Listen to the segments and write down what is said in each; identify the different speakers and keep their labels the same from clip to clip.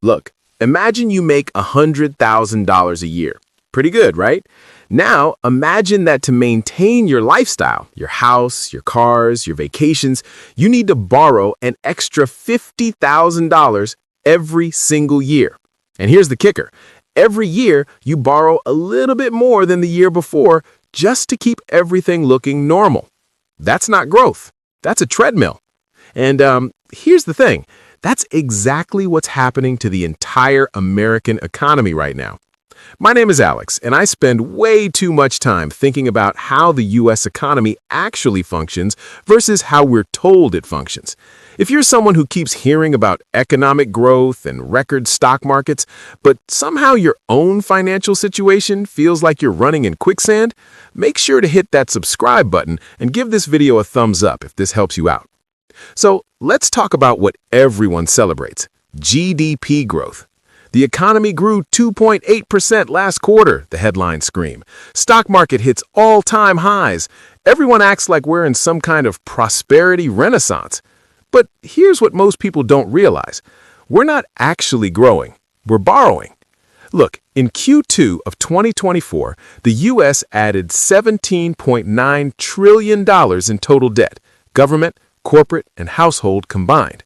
Speaker 1: Look, imagine you make $100,000 a year. Pretty good, right? Now, imagine that to maintain your lifestyle, your house, your cars, your vacations, you need to borrow an extra $50,000 every single year. And here's the kicker. Every year, you borrow a little bit more than the year before just to keep everything looking normal. That's not growth. That's a treadmill. And here's the thing. That's exactly what's happening to the entire American economy right now. My name is Alex, and I spend way too much time thinking about how the U.S. economy actually functions versus how we're told it functions. If you're someone who keeps hearing about economic growth and record stock markets, but somehow your own financial situation feels like you're running in quicksand, make sure to hit that subscribe button and give this video a thumbs up if this helps you out. So let's talk about what everyone celebrates: GDP growth. The economy grew 2.8% last quarter, the headlines scream. Stock market hits all-time highs. Everyone acts like we're in some kind of prosperity renaissance. But here's what most people don't realize. We're not actually growing. We're borrowing. Look, in Q2 of 2024, the U.S. added $17.9 trillion in total debt, government, corporate, and household combined.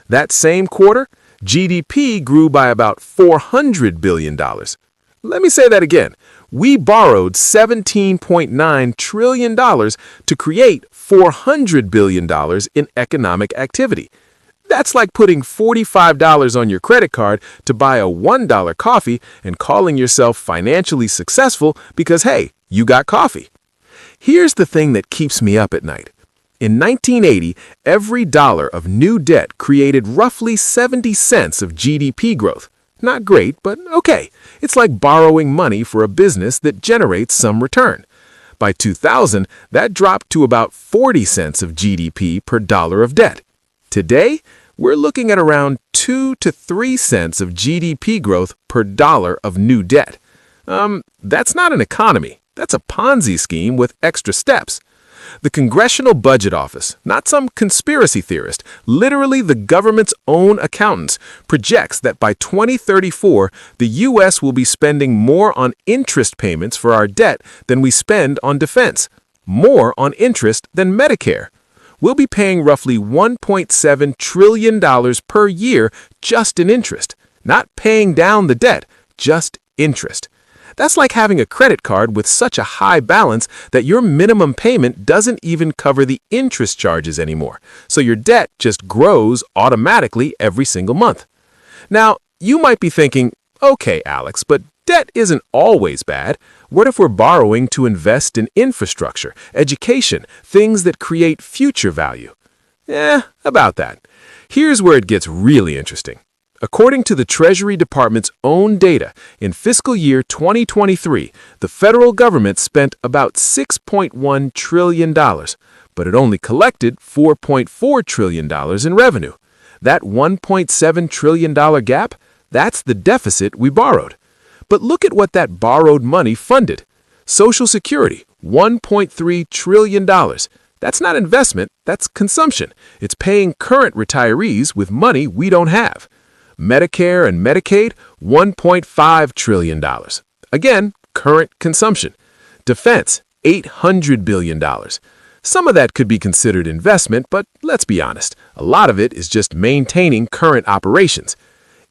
Speaker 1: That same quarter, GDP grew by about $400 billion. Let me say that again. We borrowed $17.9 trillion to create $400 billion in economic activity. That's like putting $45 on your credit card to buy a $1 coffee and calling yourself financially successful because, hey, you got coffee. Here's the thing that keeps me up at night. In 1980, every dollar of new debt created roughly 70 cents of GDP growth. Not great, but okay. It's like borrowing money for a business that generates some return. By 2000, that dropped to about 40 cents of GDP per dollar of debt. Today, we're looking at around 2 to 3 cents of GDP growth per dollar of new debt. That's not an economy. That's a Ponzi scheme with extra steps. The Congressional Budget Office, not some conspiracy theorist, literally the government's own accountants, projects that by 2034, the U.S. will be spending more on interest payments for our debt than we spend on defense, more on interest than Medicare. We'll be paying roughly $1.7 trillion per year just in interest, not paying down the debt, just interest. That's like having a credit card with such a high balance that your minimum payment doesn't even cover the interest charges anymore, so your debt just grows automatically every single month. Now, you might be thinking, okay, Alex, but debt isn't always bad. What if we're borrowing to invest in infrastructure, education, things that create future value? About that. Here's where it gets really interesting. According to the Treasury Department's own data, in fiscal year 2023, the federal government spent about $6.1 trillion, but it only collected $4.4 trillion in revenue. That $1.7 trillion gap, that's the deficit we borrowed. But look at what that borrowed money funded. Social Security, $1.3 trillion. That's not investment, that's consumption. It's paying current retirees with money we don't have. Medicare and Medicaid, $1.5 trillion. Again, current consumption. Defense, $800 billion. Some of that could be considered investment, but let's be honest, a lot of it is just maintaining current operations.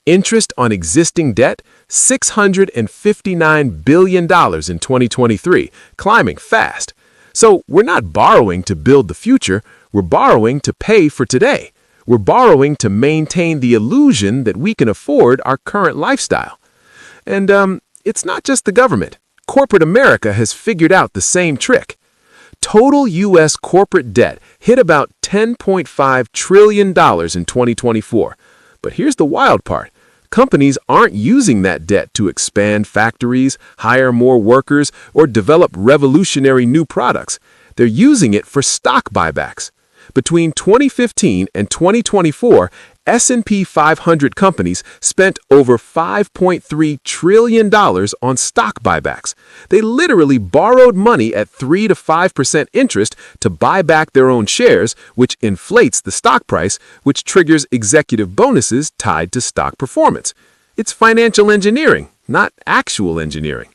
Speaker 1: Interest on existing debt, $659 billion in 2023, climbing fast. So we're not borrowing to build the future, we're borrowing to pay for today. We're borrowing to maintain the illusion that we can afford our current lifestyle. And it's not just the government. Corporate America has figured out the same trick. Total U.S. corporate debt hit about $10.5 trillion in 2024. But here's the wild part. Companies aren't using that debt to expand factories, hire more workers, or develop revolutionary new products. They're using it for stock buybacks. Between 2015 and 2024, S&P 500 companies spent over $5.3 trillion on stock buybacks. They literally borrowed money at 3 to 5% interest to buy back their own shares, which inflates the stock price, which triggers executive bonuses tied to stock performance. It's financial engineering, not actual engineering.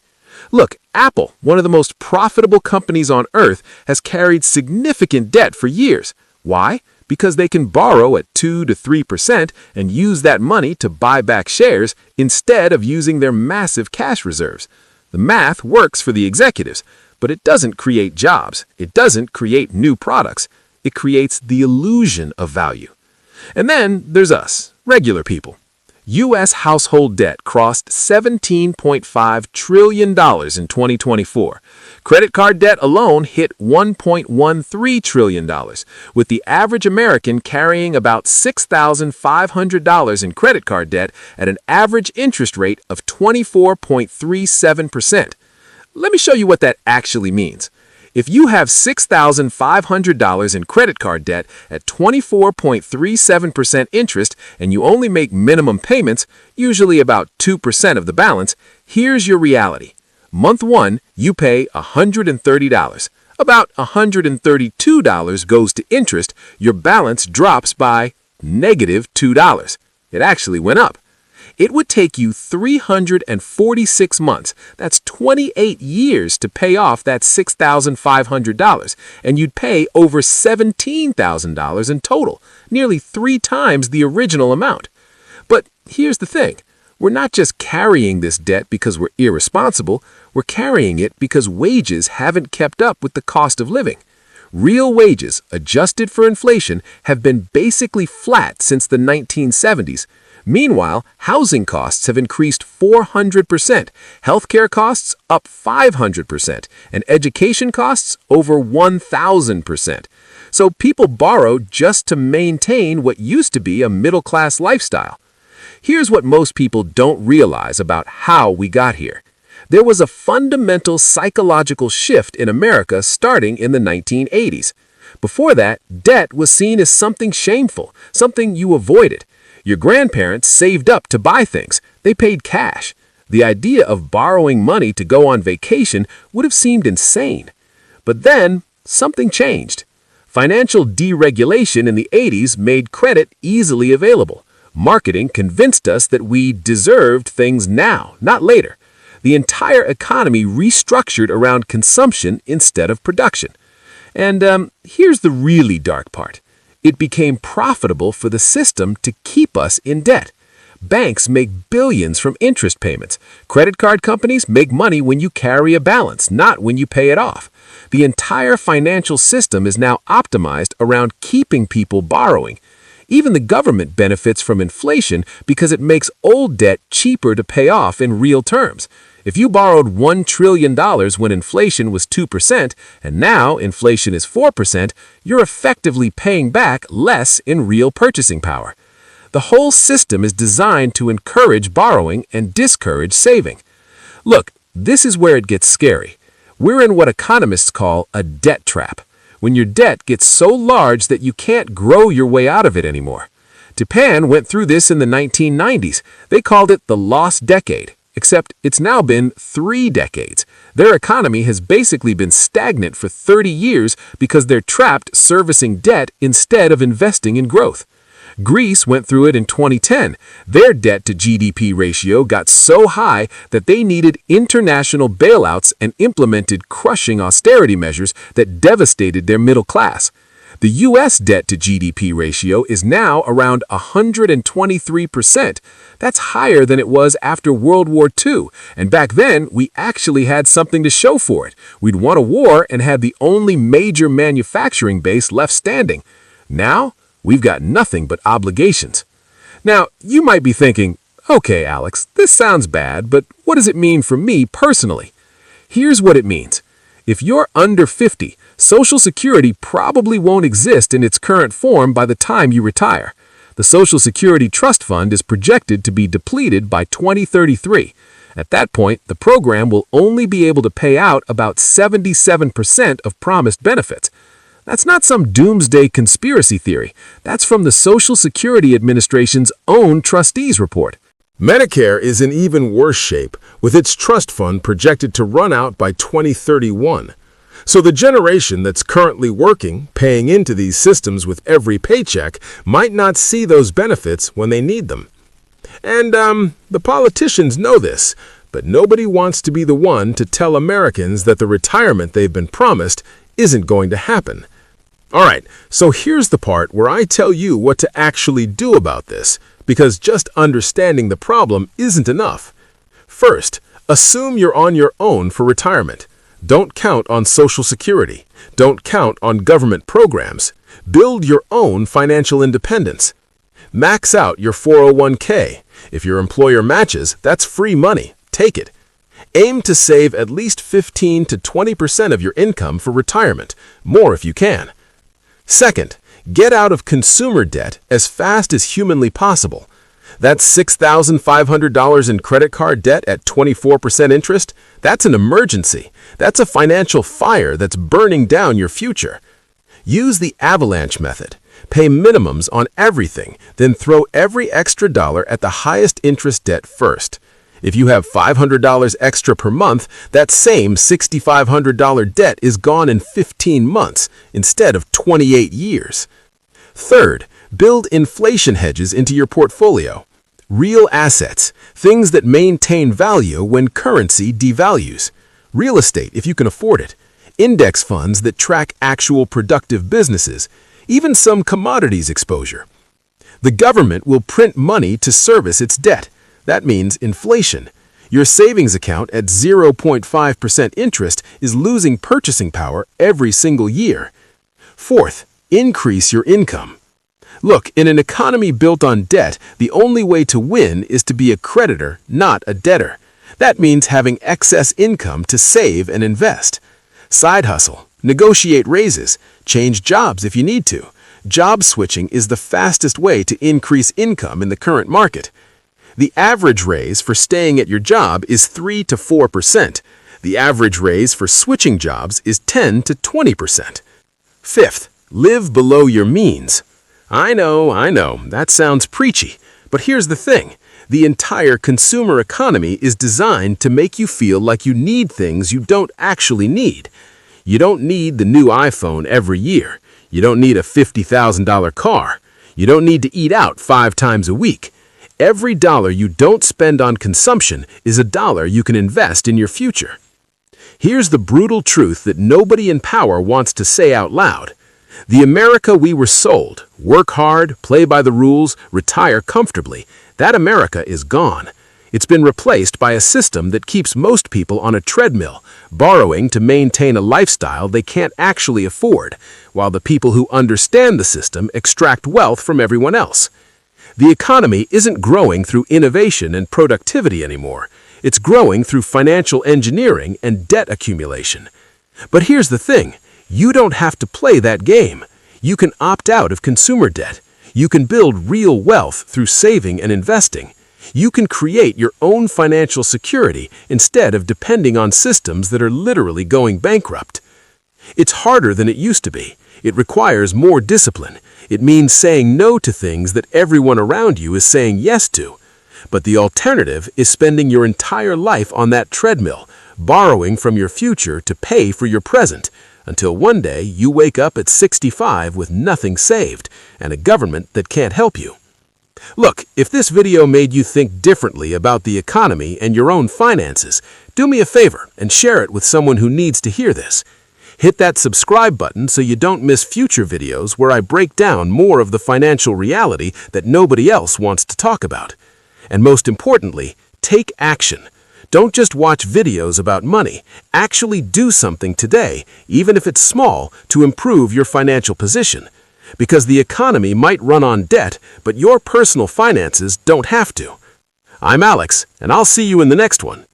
Speaker 1: Look, Apple, one of the most profitable companies on earth, has carried significant debt for years. Why? Because they can borrow at 2 to 3% and use that money to buy back shares instead of using their massive cash reserves. The math works for the executives, but it doesn't create jobs. It doesn't create new products. It creates the illusion of value. And then there's us, regular people. U.S. household debt crossed $17.5 trillion in 2024. Credit card debt alone hit $1.13 trillion, with the average American carrying about $6,500 in credit card debt at an average interest rate of 24.37%. Let me show you what that actually means. If you have $6,500 in credit card debt at 24.37% interest and you only make minimum payments, usually about 2% of the balance, here's your reality. Month 1, you pay $130. About $132 goes to interest. Your balance drops by -$2. It actually went up. It would take you 346 months, that's 28 years, to pay off that $6,500, and you'd pay over $17,000 in total, nearly 3 times the original amount. But here's the thing. We're not just carrying this debt because we're irresponsible, we're carrying it because wages haven't kept up with the cost of living. Real wages, adjusted for inflation, have been basically flat since the 1970s. Meanwhile, housing costs have increased 400%, healthcare costs up 500%, and education costs over 1,000%. So people borrow just to maintain what used to be a middle-class lifestyle. Here's what most people don't realize about how we got here. There was a fundamental psychological shift in America starting in the 1980s. Before that, debt was seen as something shameful, something you avoided. Your grandparents saved up to buy things. They paid cash. The idea of borrowing money to go on vacation would have seemed insane. But then, something changed. Financial deregulation in the 80s made credit easily available. Marketing convinced us that we deserved things now, not later. The entire economy restructured around consumption instead of production. And here's the really dark part. It became profitable for the system to keep us in debt. Banks make billions from interest payments. Credit card companies make money when you carry a balance, not when you pay it off. The entire financial system is now optimized around keeping people borrowing. Even the government benefits from inflation because it makes old debt cheaper to pay off in real terms. If you borrowed $1 trillion when inflation was 2% and now inflation is 4%, you're effectively paying back less in real purchasing power. The whole system is designed to encourage borrowing and discourage saving. Look, this is where it gets scary. We're in what economists call a debt trap, when your debt gets so large that you can't grow your way out of it anymore. Japan went through this in the 1990s. They called it the lost decade. Except it's now been 3 decades. Their economy has basically been stagnant for 30 years because they're trapped servicing debt instead of investing in growth. Greece went through it in 2010. Their debt to GDP ratio got so high that they needed international bailouts and implemented crushing austerity measures that devastated their middle class. The U.S. debt to GDP ratio is now around 123%. That's higher than it was after World War II, and back then we actually had something to show for it. We'd won a war and had the only major manufacturing base left standing. Now, we've got nothing but obligations. Now, you might be thinking, okay, Alex, this sounds bad, but what does it mean for me personally? Here's what it means. If you're under 50, Social Security probably won't exist in its current form by the time you retire. The Social Security Trust Fund is projected to be depleted by 2033. At that point, the program will only be able to pay out about 77% of promised benefits. That's not some doomsday conspiracy theory. That's from the Social Security Administration's own trustees report.
Speaker 2: Medicare is in even worse shape, with its trust fund projected to run out by 2031. So the generation that's currently working, paying into these systems with every paycheck, might not see those benefits when they need them. And the politicians know this, but nobody wants to be the one to tell Americans that the retirement they've been promised isn't going to happen. All right, so here's the part where I tell you what to actually do about this, because just understanding the problem isn't enough. First, assume you're on your own for retirement. Don't count on Social Security. Don't count on government programs. Build your own financial independence. Max out your 401k. If your employer matches, that's free money. Take it. Aim to save at least 15 to 20% of your income for retirement, more if you can. Second, get out of consumer debt as fast as humanly possible. That's $6,500 in credit card debt at 24% interest. That's an emergency. That's a financial fire that's burning down your future. Use the avalanche method. Pay minimums on everything, then throw every extra dollar at the highest interest debt first. If you have $500 extra per month, that same $6,500 debt is gone in 15 months instead of 28 years. Third, build inflation hedges into your portfolio. Real assets, things that maintain value when currency devalues. Real estate, if you can afford it. Index funds that track actual productive businesses, even some commodities exposure. The government will print money to service its debt. That means inflation. Your savings account at 0.5% interest is losing purchasing power every single year. Fourth, increase your income. Look, in an economy built on debt, the only way to win is to be a creditor, not a debtor. That means having excess income to save and invest. Side hustle, negotiate raises, change jobs if you need to. Job switching is the fastest way to increase income in the current market. The average raise for staying at your job is 3 to 4%. The average raise for switching jobs is 10 to 20%. Fifth, live below your means. I know, that sounds preachy, but here's the thing. The entire consumer economy is designed to make you feel like you need things you don't actually need. You don't need the new iPhone every year. You don't need a $50,000 car. You don't need to eat out 5 times a week. Every dollar you don't spend on consumption is a dollar you can invest in your future. Here's the brutal truth that nobody in power wants to say out loud. The America we were sold, work hard, play by the rules, retire comfortably, that America is gone. It's been replaced by a system that keeps most people on a treadmill, borrowing to maintain a lifestyle they can't actually afford, while the people who understand the system extract wealth from everyone else. The economy isn't growing through innovation and productivity anymore. It's growing through financial engineering and debt accumulation. But here's the thing. You don't have to play that game. You can opt out of consumer debt. You can build real wealth through saving and investing. You can create your own financial security instead of depending on systems that are literally going bankrupt. It's harder than it used to be. It requires more discipline. It means saying no to things that everyone around you is saying yes to. But the alternative is spending your entire life on that treadmill, borrowing from your future to pay for your present, until one day you wake up at 65 with nothing saved and a government that can't help you. Look, if this video made you think differently about the economy and your own finances, do me a favor and share it with someone who needs to hear this. Hit that subscribe button so you don't miss future videos where I break down more of the financial reality that nobody else wants to talk about. And most importantly, take action. Don't just watch videos about money. Actually do something today, even if it's small, to improve your financial position. Because the economy might run on debt, but your personal finances don't have to. I'm Alex, and I'll see you in the next one.